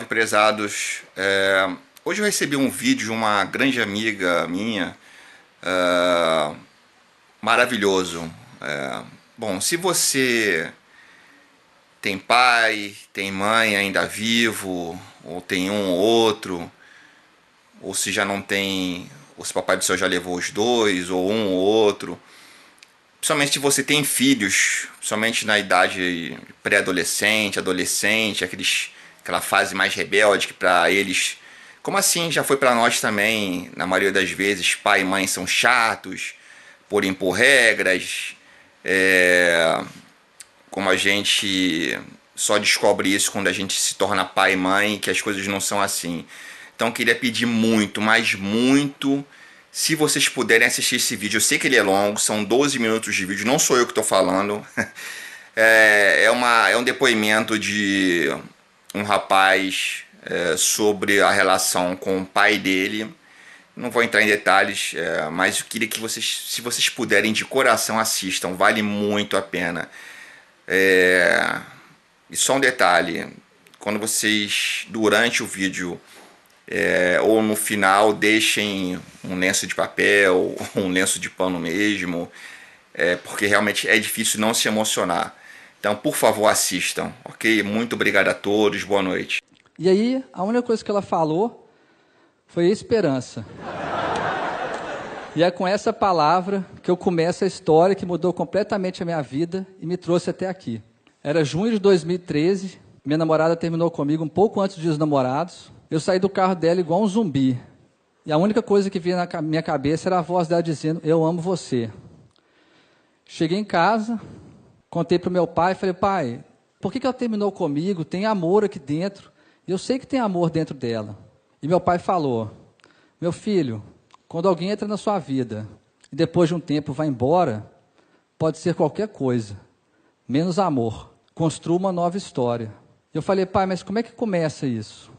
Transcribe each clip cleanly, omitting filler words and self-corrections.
prezados. Hoje eu recebi um vídeo de uma grande amiga minha, maravilhoso. Bom, se você tem pai, tem mãe ainda vivo, ou tem um ou outro, ou se já não tem, ou se o papai do céu já levou os dois, ou um ou outro, principalmente se você tem filhos, principalmente na idade pré-adolescente, adolescente, aquela fase mais rebelde que para eles, como assim já foi para nós também, na maioria das vezes, pai e mãe são chatos por impor regras, como a gente só descobre isso quando a gente se torna pai e mãe, que as coisas não são assim. Então queria pedir muito, mas muito, se vocês puderem assistir esse vídeo. Eu sei que ele é longo, são 12 minutos de vídeo, não sou eu que estou falando. É um depoimento de um rapaz sobre a relação com o pai dele. Não vou entrar em detalhes, mas eu queria que vocês, se vocês puderem, de coração assistam, vale muito a pena. E só um detalhe, quando vocês, durante o vídeo ou no final, deixem um lenço de papel, um lenço de pano mesmo, porque realmente é difícil não se emocionar. Então, por favor, assistam, ok? Muito obrigado a todos, boa noite. E aí, a única coisa que ela falou foi esperança. E é com essa palavra que eu começo a história que mudou completamente a minha vida e me trouxe até aqui. Era junho de 2013, minha namorada terminou comigo um pouco antes dos Dias dos Namorados. Eu saí do carro dela igual um zumbi. E a única coisa que vinha na minha cabeça era a voz dela dizendo: eu amo você. Cheguei em casa, contei para o meu pai, falei: pai, por que ela terminou comigo? Tem amor aqui dentro. E eu sei que tem amor dentro dela. E meu pai falou: meu filho, quando alguém entra na sua vida e depois de um tempo vai embora, pode ser qualquer coisa, menos amor. Construa uma nova história. Eu falei: pai, mas como é que começa isso?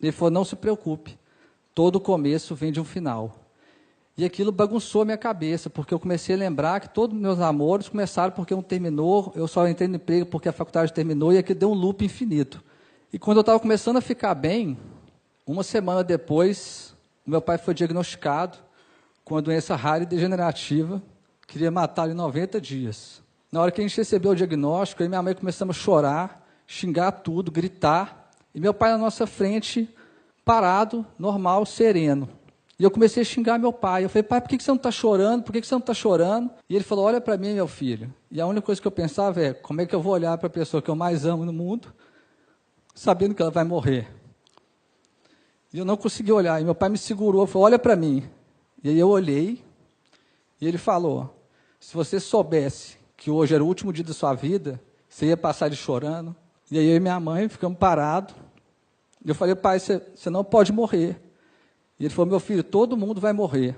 Ele falou: não se preocupe, todo começo vem de um final. E aquilo bagunçou a minha cabeça, porque eu comecei a lembrar que todos os meus namores começaram porque um terminou, eu só entrei no emprego porque a faculdade terminou, e aquilo deu um loop infinito. E quando eu estava começando a ficar bem, uma semana depois, o meu pai foi diagnosticado com uma doença rara e degenerativa, que queria matar ele em 90 dias. Na hora que a gente recebeu o diagnóstico, eu e minha mãe começamos a chorar, xingar tudo, gritar, e meu pai na nossa frente, parado, normal, sereno. E eu comecei a xingar meu pai. Eu falei: pai, por que você não está chorando? Por que você não está chorando? E ele falou: olha para mim, meu filho. E a única coisa que eu pensava é: como é que eu vou olhar para a pessoa que eu mais amo no mundo, sabendo que ela vai morrer? E eu não consegui olhar. E meu pai me segurou, falou: olha para mim. E aí eu olhei, e ele falou: se você soubesse que hoje era o último dia da sua vida, você ia passar ele chorando. E aí eu e minha mãe ficamos parados. E eu falei: pai, você não pode morrer. E ele falou: meu filho, todo mundo vai morrer.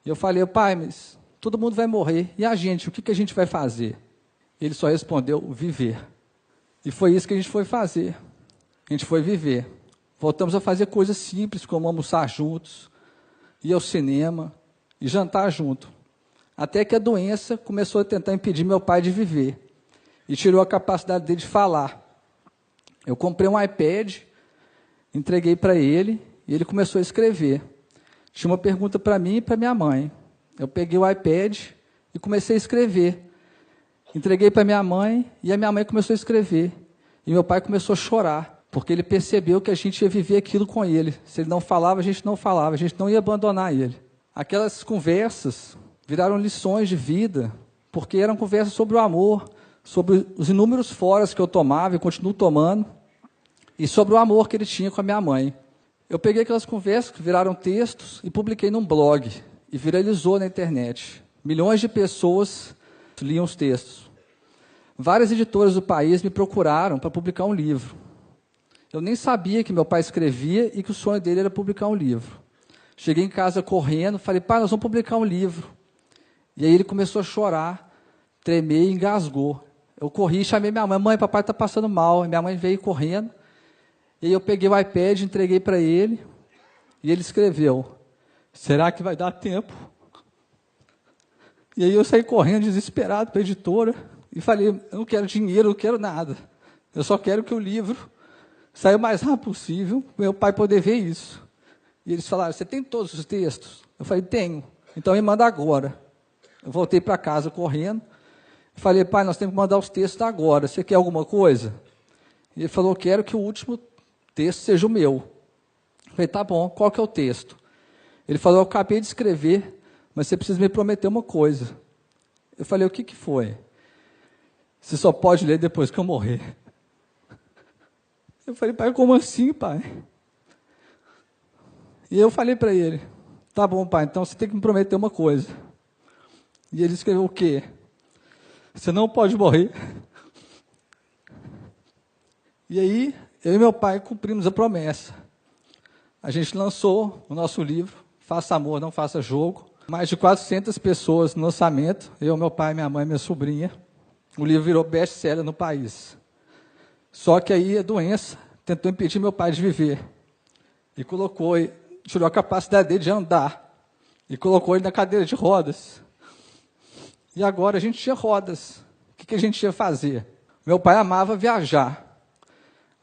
E eu falei: pai, mas todo mundo vai morrer. E a gente, o que a gente vai fazer? Ele só respondeu: viver. E foi isso que a gente foi fazer. A gente foi viver. Voltamos a fazer coisas simples, como almoçar juntos, ir ao cinema e jantar junto. Até que a doença começou a tentar impedir meu pai de viver. E tirou a capacidade dele de falar. Eu comprei um iPad, entreguei para ele, e ele começou a escrever. Tinha uma pergunta para mim e para minha mãe. Eu peguei o iPad e comecei a escrever. Entreguei para minha mãe, e a minha mãe começou a escrever. E meu pai começou a chorar, porque ele percebeu que a gente ia viver aquilo com ele. Se ele não falava, a gente não falava, a gente não ia abandonar ele. Aquelas conversas viraram lições de vida, porque eram conversas sobre o amor, sobre os inúmeros foras que eu tomava e continuo tomando, e sobre o amor que ele tinha com a minha mãe. Eu peguei aquelas conversas que viraram textos e publiquei num blog, e viralizou na internet. Milhões de pessoas liam os textos. Várias editoras do país me procuraram para publicar um livro. Eu nem sabia que meu pai escrevia e que o sonho dele era publicar um livro. Cheguei em casa correndo, falei: pai, nós vamos publicar um livro. E aí ele começou a chorar, tremer e engasgou. Eu corri e chamei minha mãe: mãe, papai está passando mal. E minha mãe veio correndo. E aí eu peguei o iPad, entreguei para ele, e ele escreveu: será que vai dar tempo? E aí eu saí correndo, desesperado, para a editora, e falei: eu não quero dinheiro, eu não quero nada. Eu só quero que o livro sair o mais rápido possível, para meu pai poder ver isso. E eles falaram, você tem todos os textos? Eu falei, tenho. Então me manda agora. Eu voltei para casa correndo. Falei, pai, nós temos que mandar os textos agora. Você quer alguma coisa? E ele falou, quero que o último texto seja o meu. Eu falei, tá bom, qual que é o texto? Ele falou, eu acabei de escrever, mas você precisa me prometer uma coisa. Eu falei, o que que foi? Você só pode ler depois que eu morrer. Eu falei, pai, como assim, pai? E eu falei para ele, tá bom, pai, então você tem que me prometer uma coisa. E ele escreveu o quê? Você não pode morrer. E aí, eu e meu pai cumprimos a promessa. A gente lançou o nosso livro, Faça Amor, Não Faça Jogo. Mais de 400 pessoas no lançamento, eu, meu pai, minha mãe e minha sobrinha. O livro virou best-seller no país. Só que aí a doença tentou impedir meu pai de viver. E tirou a capacidade dele de andar. E colocou ele na cadeira de rodas. E agora a gente tinha rodas. O que a gente ia fazer? Meu pai amava viajar.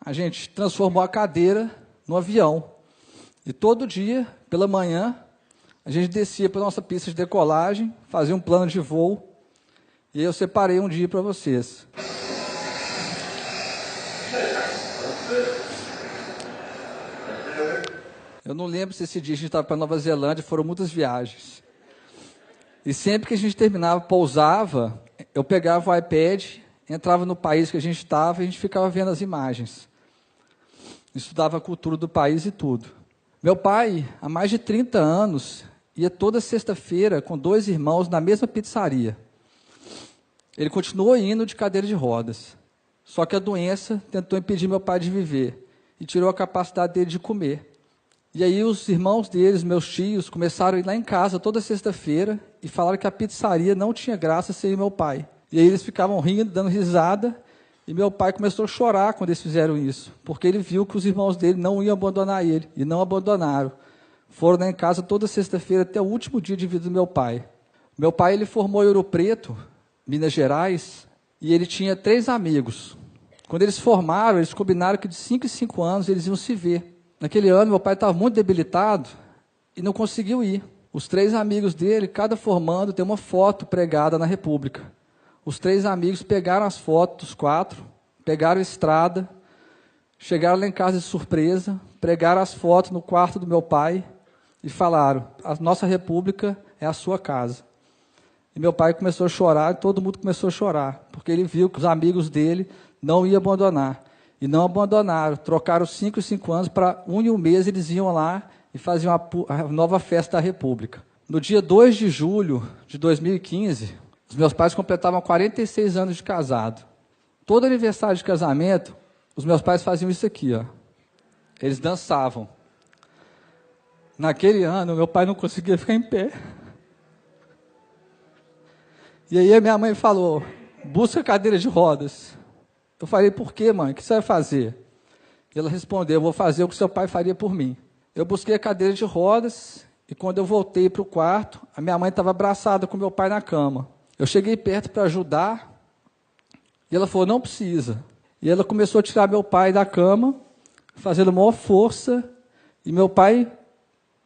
A gente transformou a cadeira no avião. E todo dia, pela manhã, a gente descia para a nossa pista de decolagem, fazia um plano de voo. E eu separei um dia para vocês. Eu não lembro se esse dia a gente estava para Nova Zelândia, foram muitas viagens. E sempre que a gente terminava, pousava, eu pegava o iPad, entrava no país que a gente estava e a gente ficava vendo as imagens. Estudava a cultura do país e tudo. Meu pai, há mais de 30 anos, ia toda sexta-feira com 2 irmãos na mesma pizzaria. Ele continuou indo de cadeira de rodas. Só que a doença tentou impedir meu pai de viver e tirou a capacidade dele de comer. E aí os irmãos deles, meus tios, começaram a ir lá em casa toda sexta-feira e falaram que a pizzaria não tinha graça sem meu pai. E aí eles ficavam rindo, dando risada, e meu pai começou a chorar quando eles fizeram isso, porque ele viu que os irmãos dele não iam abandonar ele, e não abandonaram. Foram lá em casa toda sexta-feira até o último dia de vida do meu pai. Meu pai ele formou em Ouro Preto, Minas Gerais, e ele tinha 3 amigos. Quando eles formaram, eles combinaram que de 5 em 5 anos eles iam se ver. Naquele ano, meu pai estava muito debilitado e não conseguiu ir. Os 3 amigos dele, cada formando, tem uma foto pregada na República. Os 3 amigos pegaram as fotos, os 4, pegaram a estrada, chegaram lá em casa de surpresa, pregaram as fotos no quarto do meu pai e falaram, a nossa República é a sua casa. E meu pai começou a chorar, e todo mundo começou a chorar, porque ele viu que os amigos dele não iam abandonar. E não abandonaram, trocaram 5 em 5 anos para 1 em 1 mês eles iam lá e faziam a nova festa da República. No dia 2 de julho de 2015, os meus pais completavam 46 anos de casado. Todo aniversário de casamento, os meus pais faziam isso aqui, ó. Eles dançavam. Naquele ano, meu pai não conseguia ficar em pé. E aí a minha mãe falou, busca cadeira de rodas. Eu falei, por quê, mãe? O que você vai fazer? E ela respondeu, eu vou fazer o que seu pai faria por mim. Eu busquei a cadeira de rodas e quando eu voltei para o quarto, a minha mãe estava abraçada com meu pai na cama. Eu cheguei perto para ajudar e ela falou, não precisa. E ela começou a tirar meu pai da cama, fazendo maior força, e meu pai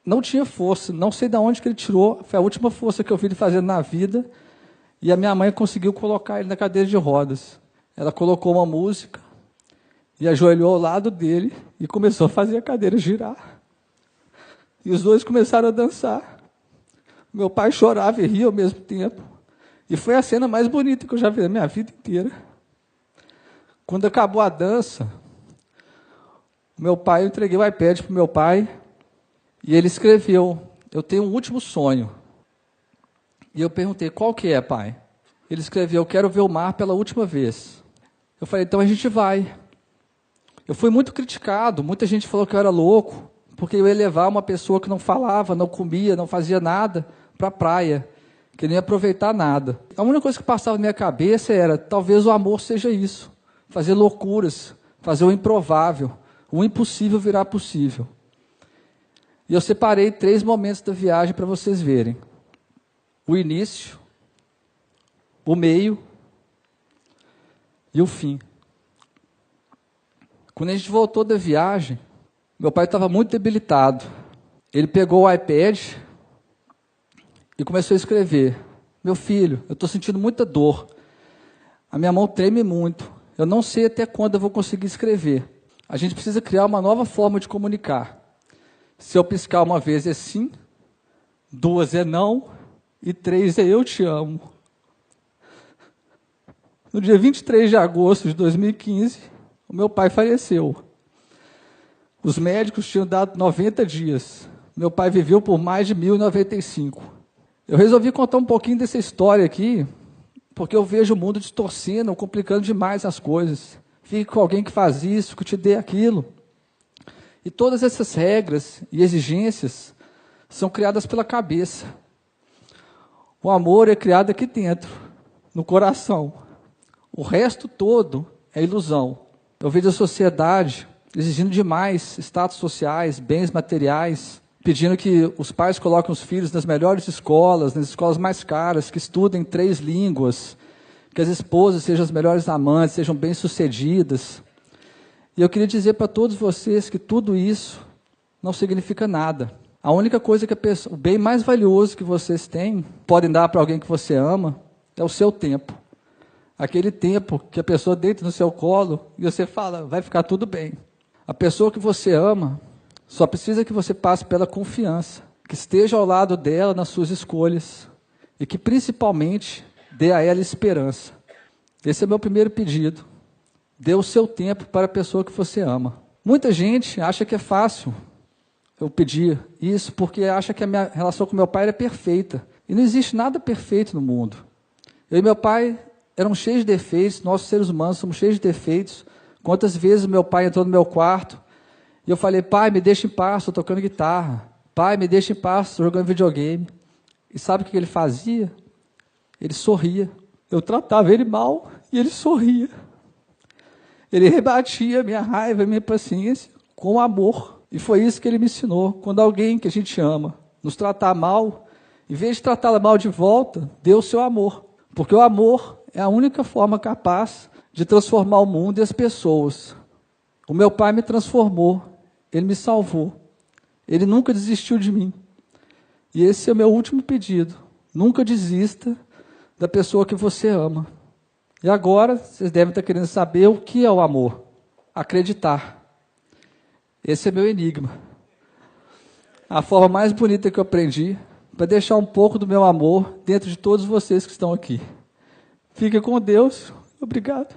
não tinha força, não sei de onde que ele tirou, foi a última força que eu vi ele fazendo na vida, e a minha mãe conseguiu colocar ele na cadeira de rodas. Ela colocou uma música e ajoelhou ao lado dele e começou a fazer a cadeira girar. E os dois começaram a dançar. Meu pai chorava e ria ao mesmo tempo. E foi a cena mais bonita que eu já vi na minha vida inteira. Quando acabou a dança, eu entreguei o iPad para o meu pai e ele escreveu, eu tenho um último sonho. E eu perguntei, qual que é, pai? Ele escreveu, eu quero ver o mar pela última vez. Eu falei, então a gente vai. Eu fui muito criticado, muita gente falou que eu era louco, porque eu ia levar uma pessoa que não falava, não comia, não fazia nada, para a praia, que nem ia aproveitar nada. A única coisa que passava na minha cabeça era, talvez o amor seja isso, fazer loucuras, fazer o improvável, o impossível virar possível. E eu separei 3 momentos da viagem para vocês verem. O início, o meio e o fim. Quando a gente voltou da viagem, meu pai estava muito debilitado. Ele pegou o iPad e começou a escrever. Meu filho, eu estou sentindo muita dor. A minha mão treme muito. Eu não sei até quando eu vou conseguir escrever. A gente precisa criar uma nova forma de comunicar. Se eu piscar uma vez é sim, 2 é não e 3 é eu te amo. No dia 23 de agosto de 2015, o meu pai faleceu. Os médicos tinham dado 90 dias. Meu pai viveu por mais de 1095. Eu resolvi contar um pouquinho dessa história aqui, porque eu vejo o mundo distorcendo, complicando demais as coisas. Fique com alguém que faz isso, que te dê aquilo. E todas essas regras e exigências são criadas pela cabeça. O amor é criado aqui dentro, no coração. O resto todo é ilusão. Eu vejo a sociedade exigindo demais status sociais, bens materiais, pedindo que os pais coloquem os filhos nas melhores escolas, nas escolas mais caras, que estudem 3 línguas, que as esposas sejam as melhores amantes, sejam bem-sucedidas. E eu queria dizer para todos vocês que tudo isso não significa nada. A única coisa que o bem mais valioso que vocês têm, podem dar para alguém que você ama, é o seu tempo. Aquele tempo que a pessoa deita no seu colo e você fala, vai ficar tudo bem. A pessoa que você ama só precisa que você passe pela confiança, que esteja ao lado dela nas suas escolhas e que principalmente dê a ela esperança. Esse é meu primeiro pedido. Dê o seu tempo para a pessoa que você ama. Muita gente acha que é fácil eu pedir isso porque acha que a minha relação com meu pai era perfeita. E não existe nada perfeito no mundo. Eu e meu pai eram cheios de defeitos, nós seres humanos somos cheios de defeitos. Quantas vezes meu pai entrou no meu quarto e eu falei, pai, me deixa em paz, estou tocando guitarra. Pai, me deixa em paz, estou jogando videogame. E sabe o que ele fazia? Ele sorria. Eu tratava ele mal e ele sorria. Ele rebatia a minha raiva, a minha paciência com amor. E foi isso que ele me ensinou. Quando alguém que a gente ama nos tratar mal, em vez de tratá-la mal de volta, dê o seu amor. Porque o amor é a única forma capaz de transformar o mundo e as pessoas. O meu pai me transformou. Ele me salvou. Ele nunca desistiu de mim. E esse é o meu último pedido. Nunca desista da pessoa que você ama. E agora, vocês devem estar querendo saber o que é o amor. Acreditar. Esse é meu enigma. A forma mais bonita que eu aprendi para deixar um pouco do meu amor dentro de todos vocês que estão aqui. Fique com Deus. Obrigado.